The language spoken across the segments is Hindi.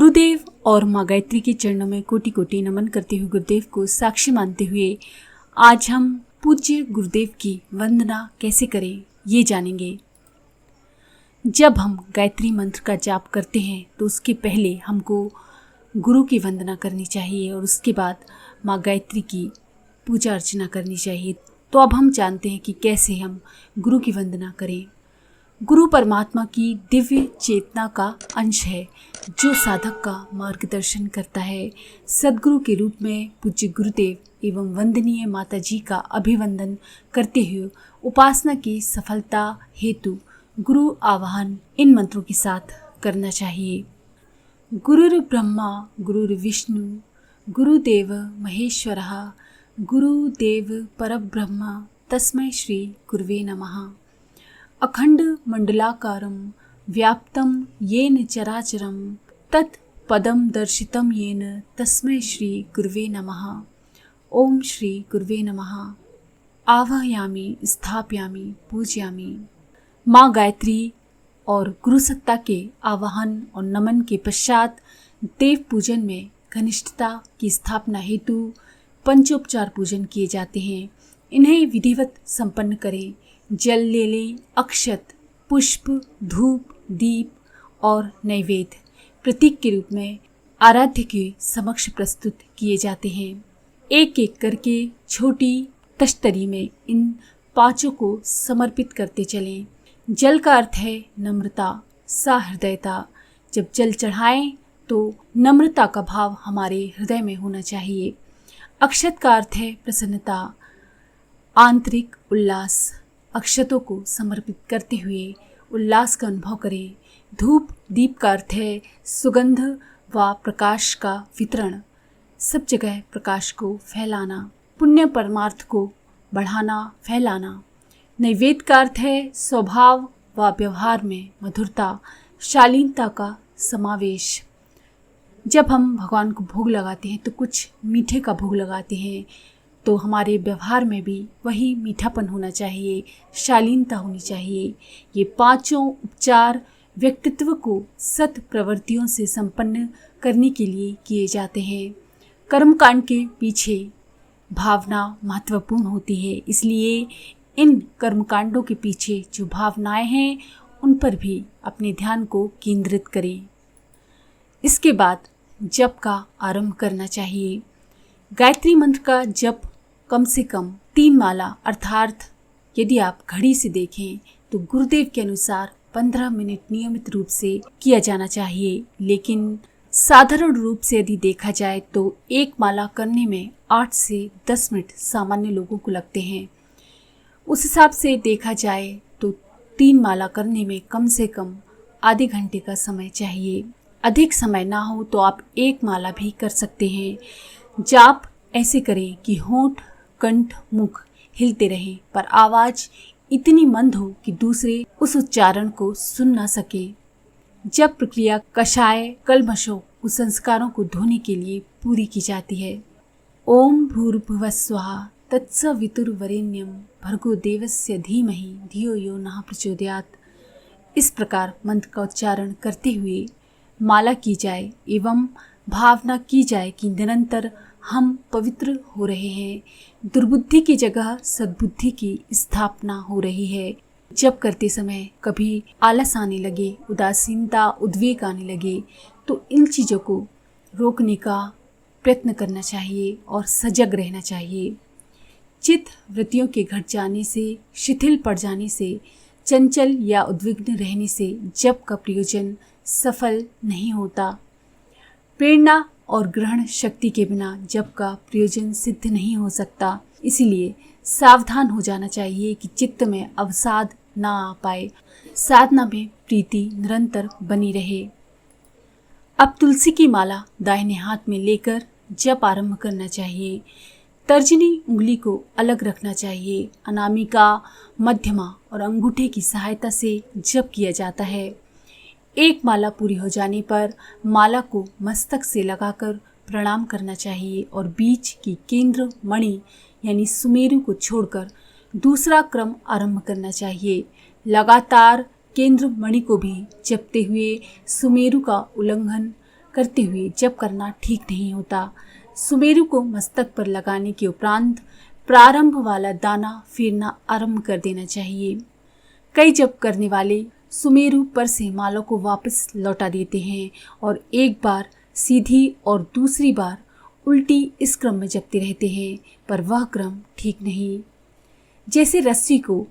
गुरुदेव और माँ गायत्री के चरणों में कोटि कोटि नमन करते हुए गुरुदेव को साक्षी मानते हुए आज हम पूज्य गुरुदेव की वंदना कैसे करें ये जानेंगे। जब हम गायत्री मंत्र का जाप करते हैं तो उसके पहले हमको गुरु की वंदना करनी चाहिए और उसके बाद माँ गायत्री की पूजा अर्चना करनी चाहिए। तो अब हम जानते हैं कि कैसे हम गुरु की वंदना करें। गुरु परमात्मा की दिव्य चेतना का अंश है जो साधक का मार्गदर्शन करता है। सद्गुरु के रूप में पूज्य गुरुदेव एवं वंदनीय माता जी का अभिवंदन करते हुए उपासना की सफलता हेतु गुरु आवाहन इन मंत्रों के साथ करना चाहिए। गुरुर् ब्रह्मा गुरुर्विष्णु गुरुदेव महेश्वरः गुरुदेव परब्रह्म तस्मै श्री गुरुवे नमः। अखंड मंडलाकारं व्याप्तं येन चराचरं तत् पदं दर्शितं येन तस्मै श्री गुरुवे नमः। ओम श्री गुरुवे नमः। आवाहयामि स्थापयामि पूजयामि। माँ गायत्री और गुरु सत्ता के आवाहन और नमन के पश्चात देव पूजन में घनिष्ठता की स्थापना हेतु पंचोपचार पूजन किए जाते हैं। इन्हें विधिवत संपन्न करें। जल ले लें, अक्षत, पुष्प, धूप, दीप और नैवेद्य प्रतीक के रूप में आराध्य के समक्ष प्रस्तुत किए जाते हैं। एक एक करके छोटी तश्तरी में इन पांचों को समर्पित करते चलें। जल का अर्थ है नम्रता, सहृदयता। जब जल चढ़ाएं तो नम्रता का भाव हमारे हृदय में होना चाहिए। अक्षत का अर्थ है प्रसन्नता, आंतरिक उल्लास। अक्षतों को समर्पित करते हुए उल्लास का अनुभव करें। धूप दीप का अर्थ है सुगंध व प्रकाश का वितरण, सब जगह प्रकाश को फैलाना, पुण्य परमार्थ को बढ़ाना फैलाना। नैवेद्य का अर्थ है स्वभाव व व्यवहार में मधुरता, शालीनता का समावेश। जब हम भगवान को भोग लगाते हैं तो कुछ मीठे का भोग लगाते हैं, तो हमारे व्यवहार में भी वही मीठापन होना चाहिए, शालीनता होनी चाहिए। ये पांचों उपचार व्यक्तित्व को सत प्रवृत्तियों से संपन्न करने के लिए किए जाते हैं। कर्मकांड के पीछे भावना महत्वपूर्ण होती है, इसलिए इन कर्मकांडों के पीछे जो भावनाएं हैं उन पर भी अपने ध्यान को केंद्रित करें। इसके बाद जप का आरंभ करना चाहिए। गायत्री मंत्र का जप कम से कम 3 माला अर्थात यदि आप घड़ी से देखें तो गुरुदेव के अनुसार 15 मिनट नियमित रूप से किया जाना चाहिए। लेकिन साधारण रूप से यदि देखा जाए तो एक माला करने में 8 से 10 मिनट सामान्य लोगों को लगते हैं। उस हिसाब से देखा जाए तो 3 माला करने में कम से कम आधे घंटे का समय चाहिए। अधिक समय ना हो तो आप एक माला भी कर सकते हैं। जाप ऐसे करें कि होंठ, कंठ, मुख हिलते रहें पर आवाज इतनी मंद हो कि दूसरे उस उच्चारण को सुन ना सके। जब प्रक्रिया कषाय कल्मषों कुसंस्कारों को धोने के लिए पूरी की जाती है। ओम भूर्भुवः स्वः तत्सवितुर्वरेण्यं भर्गो देवस्य धीमहि धियो यो नः प्रचोदयात्। इस प्रकार मंत्र का उच्चारण करते हुए माला की जाए एवं भावना की जाए कि निरंतर हम पवित्र हो रहे हैं, दुर्बुद्धि की जगह सद्बुद्धि की स्थापना हो रही है। जब करते समय कभी आलस आने लगे, उदासीनता, उद्वेग आने लगे तो इन चीज़ों को रोकने का प्रयत्न करना चाहिए और सजग रहना चाहिए। चित्त वृत्तियों के घट जाने से, शिथिल पड़ जाने से, चंचल या उद्विग्न रहने से जप का प्रयोजन सफल नहीं होता। प्रेरणा और ग्रहण शक्ति के बिना जप का प्रयोजन सिद्ध नहीं हो सकता। इसीलिए सावधान हो जाना चाहिए कि चित्त में अवसाद ना आ पाए, साधना में प्रीति निरंतर बनी रहे। अब तुलसी की माला दाहिने हाथ में लेकर जप आरंभ करना चाहिए। तर्जनी उंगली को अलग रखना चाहिए। अनामिका, मध्यमा और अंगूठे की सहायता से जप किया जाता है। एक माला पूरी हो जाने पर माला को मस्तक से लगाकर प्रणाम करना चाहिए और बीच की केंद्र मणि यानी सुमेरु को छोड़कर दूसरा क्रम आरंभ करना चाहिए। लगातार केंद्र मणि को भी जपते हुए सुमेरु का उल्लंघन करते हुए जप करना ठीक नहीं होता। सुमेरु को मस्तक पर लगाने के उपरांत प्रारंभ वाला दाना फेरना आरंभ कर देना चाहिए। कई जप करने वाले सुमेरु पर से माला को वापस लौटा देते हैं और एक बार सीधी और दूसरी बार उल्टी इस क्रम में जपते रहते हैं, पर वह क्रम ठीक नहीं। जैसे रस्सी को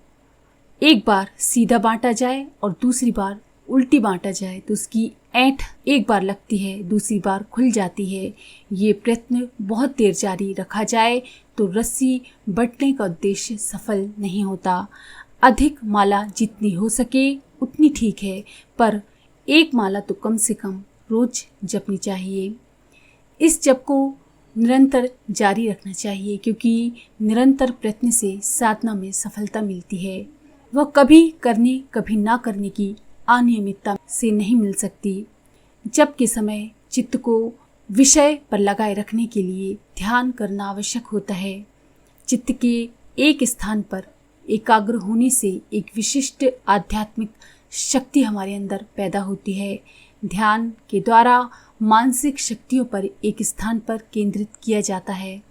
एक बार सीधा बांटा जाए और दूसरी बार उल्टी बांटा जाए तो उसकी ऐंठ एक बार लगती है, दूसरी बार खुल जाती है। ये प्रयत्न बहुत देर जारी रखा जाए तो रस्सी बंटने का उद्देश्य सफल नहीं होता। अधिक माला जितनी हो सके उतनी ठीक है, पर एक माला तो कम से कम रोज जपनी चाहिए। इस जप को निरंतर जारी रखना चाहिए, क्योंकि निरंतर प्रयत्न से साधना में सफलता मिलती है। वह कभी करने कभी ना करने की अनियमितता से नहीं मिल सकती। जप के समय चित्त को विषय पर लगाए रखने के लिए ध्यान करना आवश्यक होता है। चित्त के एक स्थान पर एकाग्र होने से एक विशिष्ट आध्यात्मिक शक्ति हमारे अंदर पैदा होती है। ध्यान के द्वारा मानसिक शक्तियों पर एक स्थान पर केंद्रित किया जाता है।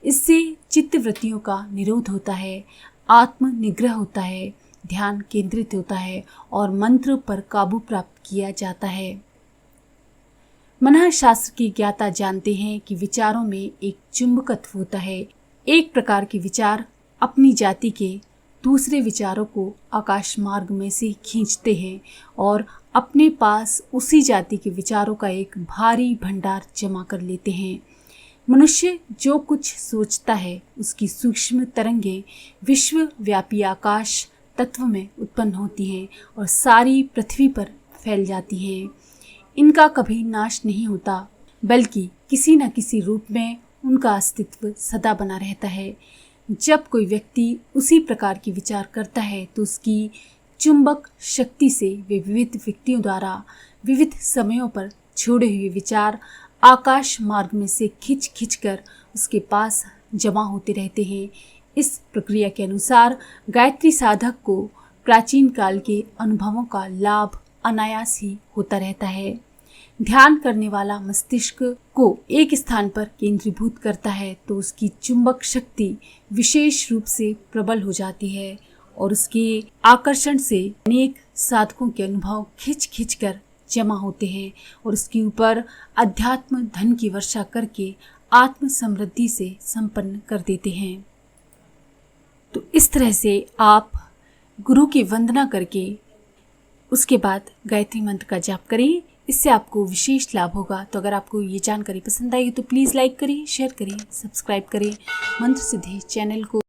इससे चित्त वृत्तियों का निरोध होता है, आत्म निग्रह होता है, ध्यान केंद्रित होता है और मंत्र पर काबू प्राप्त किया जाता है। मनः शास्त्र के ज्ञाता जानते हैं कि विचारों में एक चुंबकत्व होता है। एक प्रकार के विचार अपनी जाति के दूसरे विचारों को आकाश मार्ग में से खींचते हैं और अपने पास उसी जाति के विचारों का एक भारी भंडार जमा कर लेते हैं। मनुष्य जो कुछ सोचता है उसकी सूक्ष्म तरंगें विश्वव्यापी आकाश तत्व में उत्पन्न होती हैं और सारी पृथ्वी पर फैल जाती हैं। इनका कभी नाश नहीं होता, बल्कि किसी न किसी रूप में उनका अस्तित्व सदा बना रहता है। जब कोई व्यक्ति उसी प्रकार के विचार करता है तो उसकी चुंबक शक्ति से वे विविध व्यक्तियों द्वारा विविध समयों पर छोड़े हुए विचार आकाश मार्ग में से खिंच खिंच कर उसके पास जमा होते रहते हैं। इस प्रक्रिया के अनुसार गायत्री साधक को प्राचीन काल के अनुभवों का लाभ अनायास ही होता रहता है। ध्यान करने वाला मस्तिष्क को एक स्थान पर केंद्रीभूत करता है तो उसकी चुंबक शक्ति विशेष रूप से प्रबल हो जाती है और उसके आकर्षण से अनेक साधकों के अनुभव खिंच खिंच कर जमा होते हैं और उसके ऊपर अध्यात्म धन की वर्षा करके आत्म समृद्धि से संपन्न कर देते हैं। तो इस तरह से आप गुरु की वंदना करके उसके बाद गायत्री मंत्र का जाप करें। इससे आपको विशेष लाभ होगा। तो अगर आपको ये जानकारी पसंद आई तो प्लीज़ लाइक करें, शेयर करें, सब्सक्राइब करें। मंत्र सिद्धि चैनल को